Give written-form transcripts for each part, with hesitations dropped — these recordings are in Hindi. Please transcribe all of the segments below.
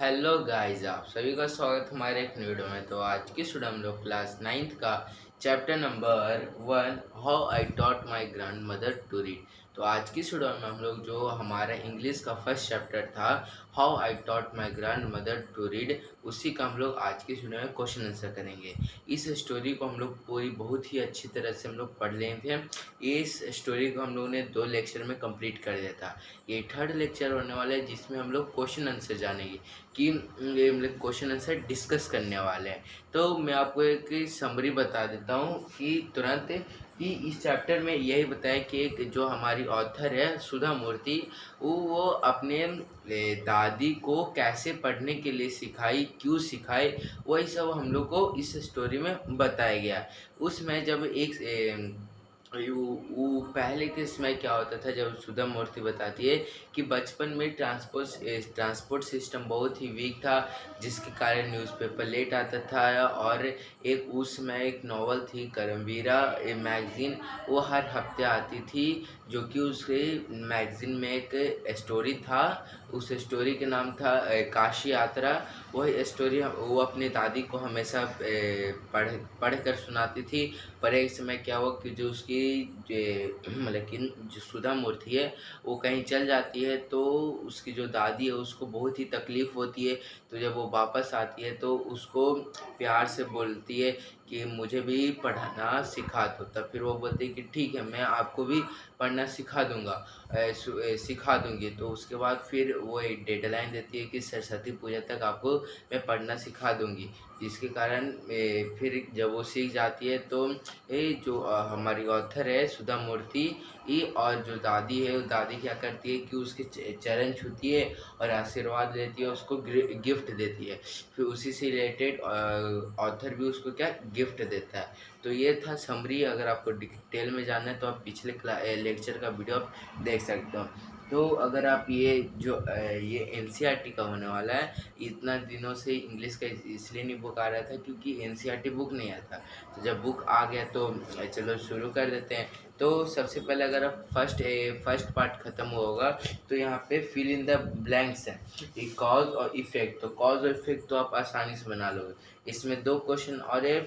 हेलो गाइस, आप सभी का स्वागत हमारे एक वीडियो में। तो आज की स्टूडियो हम लोग क्लास 9th का chapter number 1 how I taught my grandmother to read. तो आज की स्टूडियो में हम लोग जो हमारा इंग्लिश का फर्स्ट चैप्टर था how I taught my grandmother to read, उसी का हम लोग आज की स्टूडियो में क्वेश्चन आंसर करेंगे। इस स्टोरी को हम लोग पूरी बहुत ही अच्छी तरह से हम लोग पढ़ लिए थे। इस स्टोरी को हम लोग ने 2 लेक्चर में कंप्लीट कर दिया था। ये थर्ड लेक्चर होने वाला है जिसमें हम लोग क्वेश्चन आंसर जानेंगे कि ये हम लोग क्वेश्चन आंसर डिस्कस करने वाले हैं। तो मैं आपको एक समरी बता देता हूँ कि तुरंत कि इस चैप्टर में यही बताया कि एक जो हमारी ऑथर है सुधा मूर्ति, वो अपने दादी को कैसे पढ़ने के लिए सिखाई, क्यों सिखाई, वही सब हम लोग को इस स्टोरी में बताया गया। उसमें जब एक वो पहले के समय क्या होता था, जब सुधा मूर्ति बताती है कि बचपन में ट्रांसपोर्ट सिस्टम बहुत ही वीक था, जिसके कारण न्यूज़पेपर लेट आता था। और एक उस समय एक नॉवल थी करमवीरा मैगज़ीन, वो हर हफ्ते आती थी, जो कि उसके मैगज़ीन में एक स्टोरी था। उस स्टोरी के नाम था काशी यात्रा। वही स्टोरी वो अपनी दादी को हमेशा पढ़ कर सुनाती थी। पर एक समय क्या हुआ कि जो उसकी मतलब कि जो सुधा मूर्ति है वो कहीं चल जाती है, तो उसकी जो दादी है उसको बहुत ही तकलीफ़ होती है। तो जब वो वापस आती है तो उसको प्यार से बोलती है कि मुझे भी पढ़ना सिखा दो। तब फिर वो बोलती है कि ठीक है, मैं आपको भी पढ़ना सिखा दूँगा, सिखा दूँगी। तो उसके बाद फिर वो एक डेडलाइन देती है कि सरस्वती पूजा तक आपको मैं पढ़ना सिखा दूँगी। जिसके कारण फिर जब वो सीख जाती है तो ये जो हमारी ऑथर है सुधा मूर्ति, ये और जो दादी है, वो दादी क्या करती है कि उसके चरण छूती है और आशीर्वाद लेती है, उसको गिफ्ट देती है। फिर उसी से रिलेटेड ऑथर भी उसको क्या गिफ्ट देता है। तो ये था समरी। अगर आपको डिटेल में जानना है तो आप पिछले लेक्चर का वीडियो आप देख सकते हो। तो अगर आप ये एनसीईआरटी का होने वाला है, इतना दिनों से इंग्लिश का इसलिए नहीं बुक आ रहा था क्योंकि एनसीईआरटी बुक नहीं आया था। तो जब बुक आ गया तो चलो शुरू कर देते हैं। तो सबसे पहले अगर आप फर्स्ट पार्ट ख़त्म होगा तो यहाँ पे फिल इन द ब्लैंक्स है, ये कॉज और इफेक्ट। तो कॉज और इफेक्ट तो आप आसानी से बना लोगे। इसमें 2 क्वेश्चन और है।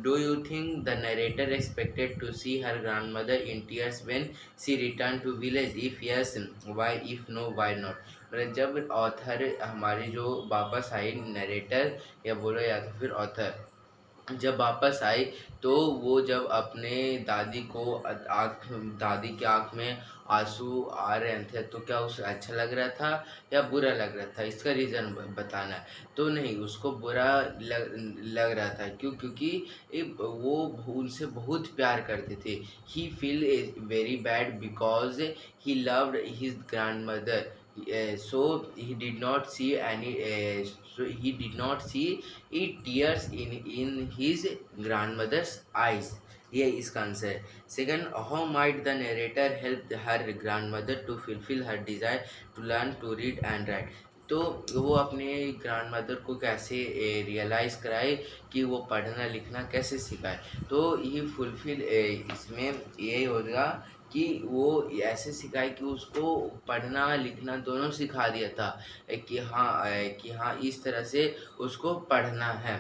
Do you think the narrator expected to see her grandmother in tears when she return to village? If yes why, if no why not. मतलब जब ऑथर हमारी जो वापस आई, नरेटर या बोलो या तो फिर ऑथर जब वापस आई, तो वो जब अपने दादी को दादी की आँख में आँसू आ रहे थे, तो क्या उसे अच्छा लग रहा था या बुरा लग रहा था, इसका रीज़न बताना है। तो नहीं, उसको बुरा लग रहा था। क्यों? क्योंकि वो उनसे बहुत प्यार करते थे। He feel very bad because he loved his grand mother, so he did not see any so he did not see tears in his grandmother's eyes। ये इसका आंसर है। Second, how might the narrator help her grandmother to fulfil her desire to learn to read and write. तो वो अपने ग्रैंडमदर को कैसे रियलाइज़ कराए कि वो पढ़ना लिखना कैसे सिखाए। तो ये फुलफिल इसमें ये होगा कि वो ऐसे सिखाए कि उसको पढ़ना लिखना दोनों सिखा दिया था, कि हाँ इस तरह से उसको पढ़ना है।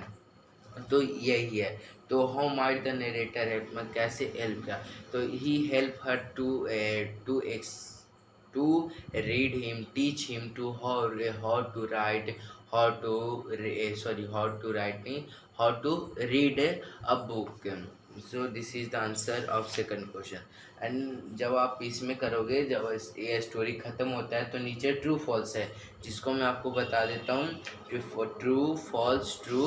तो यही है। तो how might the narrator help, मैं कैसे हेल्प किया। तो he help her to read him, teach him to how to write, how to write नहीं, how to read a book. So this is the answer of second question. And जब आप इसमें करोगे, जब ये स्टोरी ख़त्म होता है तो नीचे ट्रू फॉल्स है, जिसको मैं आपको बता देता हूँ। ट्रू फॉल्स ट्रू,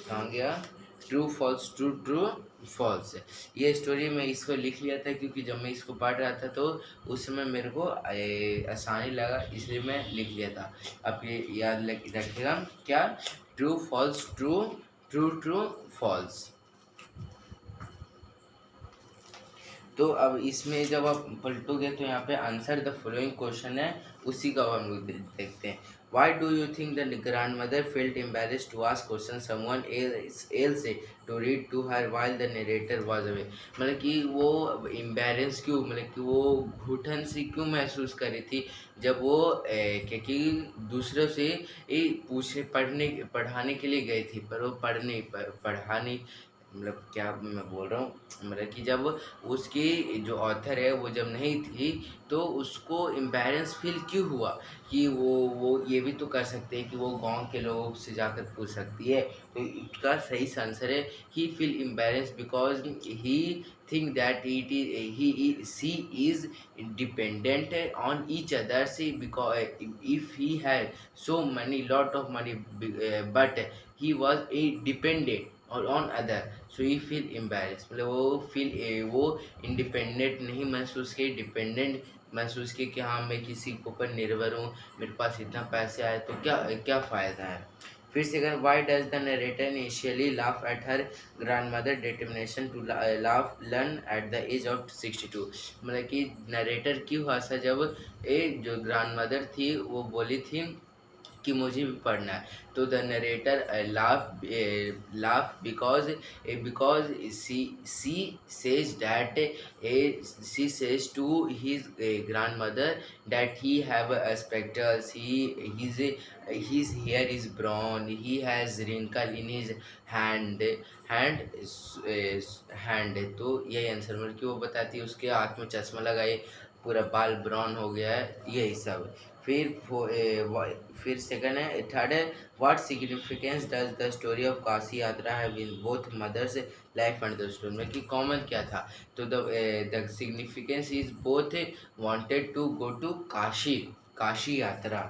कहाँ गया, true false true true false. ये स्टोरी मैं इसको लिख लिया था क्योंकि जब मैं इसको पढ़ रहा था तो उस समय मेरे को आसानी लगा, इसलिए मैं लिख लिया था। अब ये याद रखिएगा क्या, true false true true true false. तो अब इसमें जब आप पलटोगे तो यहाँ पे आंसर द फॉलोइंग क्वेश्चन है, उसी का हम लोग देखते हैं। Why do you think the grandmother felt embarrassed to ask questions someone else to read to her while the narrator was away? मतलब कि वो एम्बेरेंस क्यों, मतलब कि वो घुटन सी क्यों महसूस करी थी जब वो क्योंकि दूसरों से पूछने पढ़ाने के लिए गई थी, पर वो पढ़ा नहीं, मतलब क्या मैं बोल रहा हूँ, मतलब कि जब उसकी जो ऑथर है वो जब नहीं थी तो उसको एम्बैरेंस फील क्यों हुआ कि वो ये भी तो कर सकते हैं कि वो गांव के लोगों से जाकर पूछ सकती है। तो इसका सही आंसर है he feel embarrassment because he think that she is dependent on each other, see, because if he had so many lot of money, but he was a dependent और on other, so he feel embarrass, मतलब वो इंडिपेंडेंट नहीं महसूस किए, डिपेंडेंट महसूस किए कि हाँ मैं किसी के ऊपर निर्भर हूँ, मेरे पास इतना पैसे आए तो क्या क्या फ़ायदा है। फिर second, why does the narrator initially laugh at her grandmother determination to laugh learn at the age of 62, मतलब कि नरेटर क्यों हंसा जब जो ग्रैंडमदर थी वो बोली थी कि मुझे भी पढ़ना है। तो the narrator laugh because she says that she says to his grandmother that he have spectacles, his hair is brown, he has wrinkle in his hand hand. तो यही आंसर, मतलब कि वो बताती है उसके हाथ में चश्मा लगाए, पूरा बाल ब्राउन हो गया है, यही सब। फिर सेकंड है, थर्ड है, what significance does the story of Kashi Yatra have in both mothers life and the story, में कि कॉमन क्या था। तो the significance is both wanted to go to Kashi Yatra.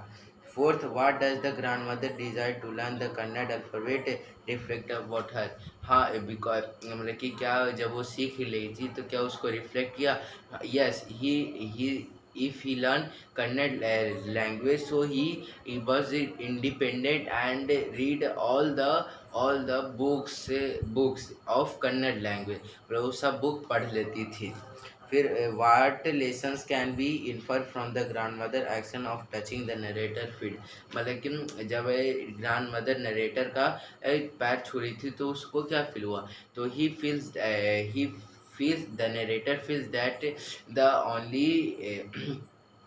Fourth, what does the grand mother desire to learn the Kannada alphabet reflect about her. हाँ, बिकॉज मतलब कि क्या जब वो सीख रही थी तो क्या उसको रिफ्लेक्ट किया। Yes, he if he learned Kannada language, so he was independent and read all the books of Kannada language, मतलब वो सब बुक पढ़ लेती थी। फिर what lessons can be inferred from the grandmother action of touching the narrator feet, मतलब कि जब ग्रैंड मदर नरेटर का पैर छू रही थी तो उसको क्या फील हुआ। तो ही feels the narrator feels that the only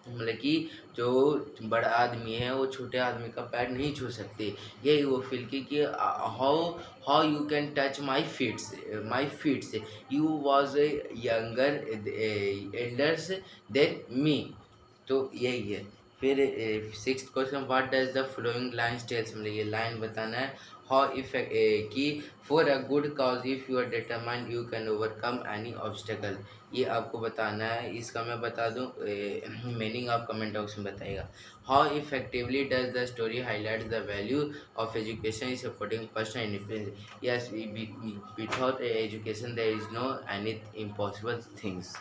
मतलब कि जो बड़ा आदमी है वो छोटे आदमी का पैर नहीं छू सकते, यही वो फील की कि how you can touch my feets you was younger elders than me. तो यही है। फिर sixth question, what does the flowing line tells, मतलब ये लाइन बताना है हाउ इफेक्ट कि for a good cause if you are determined you can overcome any obstacle, ये आपको बताना है। इसका मैं बता दूं मीनिंग, आप कमेंट बॉक्स में बताइएगा। How effectively does the story highlight the value of education is supporting personal independence, yes without education there is no any impossible things.